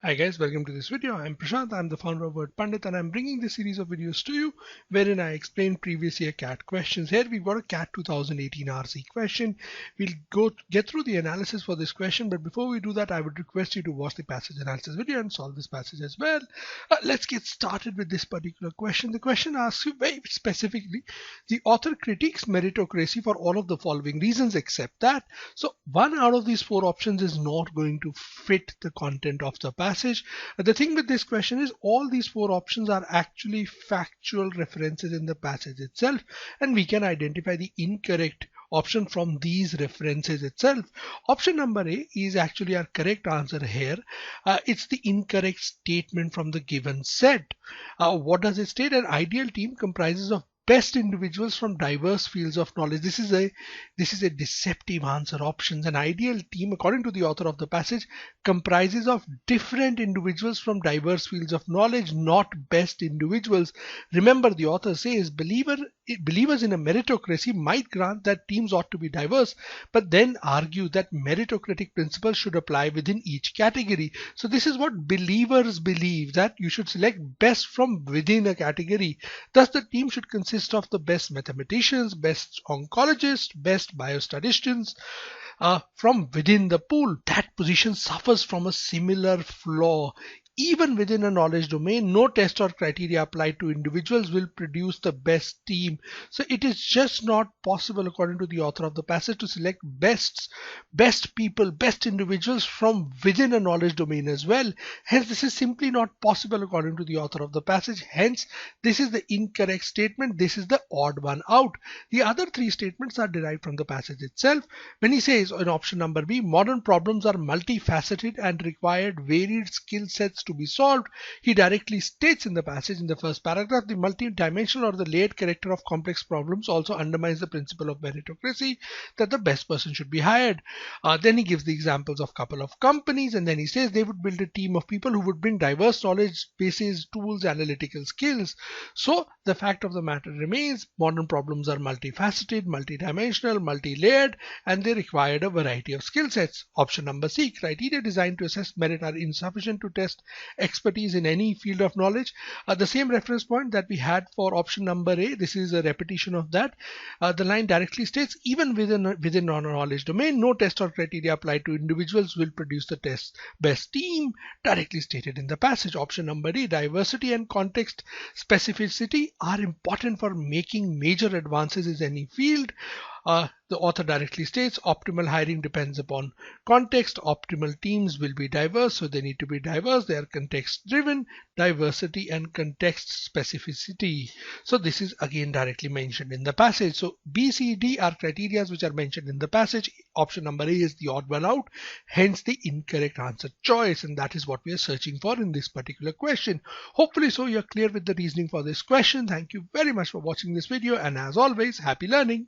Hi guys, welcome to this video. I'm Prashant, I'm the founder of Wordpandit, and I'm bringing this series of videos to you wherein I explain previous year CAT questions. Here we've got a CAT 2018 RC question. We'll get through the analysis for this question, but before we do that, I would request you to watch the passage analysis video and solve this passage as well. Let's get started with this particular question. The question asks you very specifically, the author critiques meritocracy for all of the following reasons except that. So one out of these four options is not going to fit the content of the passage. The thing with this question is all these four options are actually factual references in the passage itself, and we can identify the incorrect option from these references itself. Option number A is actually our correct answer here. It's the incorrect statement from the given set. What does it state? An ideal team comprises of best individuals from diverse fields of knowledge. This is a deceptive answer. Options. An ideal team, according to the author of the passage, comprises of different individuals from diverse fields of knowledge, not best individuals. Remember, the author says believers in a meritocracy might grant that teams ought to be diverse, but then argue that meritocratic principles should apply within each category. So this is what believers believe, that you should select best from within a category. Thus the team should consist of the best mathematicians, best oncologists, best biostatisticians from within the pool. That position suffers from a similar flaw. Even within a knowledge domain, no test or criteria applied to individuals will produce the best team. So it is just not possible, according to the author of the passage, to select best people, best individuals from within a knowledge domain as well. Hence, this is simply not possible according to the author of the passage. Hence, this is the incorrect statement. This is the odd one out. The other three statements are derived from the passage itself. When he says in option number B, modern problems are multifaceted and required varied skill sets to be solved, he directly states in the passage in the first paragraph, the multidimensional or the layered character of complex problems also undermines the principle of meritocracy, that the best person should be hired. Then he gives the examples of a couple of companies, and then he says they would build a team of people who would bring diverse knowledge bases, tools, analytical skills. So the fact of the matter remains, modern problems are multifaceted, multidimensional, multi-layered, and they required a variety of skill sets. Option number C, criteria designed to assess merit are insufficient to test expertise in any field of knowledge. The same reference point that we had for option number A, this is a repetition of that. The line directly states, even within a knowledge domain, no test or criteria applied to individuals will produce the best team, directly stated in the passage. Option number D, diversity and context specificity are important for making major advances in any field. The author directly states optimal hiring depends upon context. Optimal teams will be diverse, so they need to be diverse. They are context driven, diversity and context specificity. So this is again directly mentioned in the passage. So B, C, D are criteria which are mentioned in the passage. Option number A is the odd one out, hence the incorrect answer choice, and that is what we are searching for in this particular question. Hopefully so you're clear with the reasoning for this question. Thank you very much for watching this video, and as always, happy learning.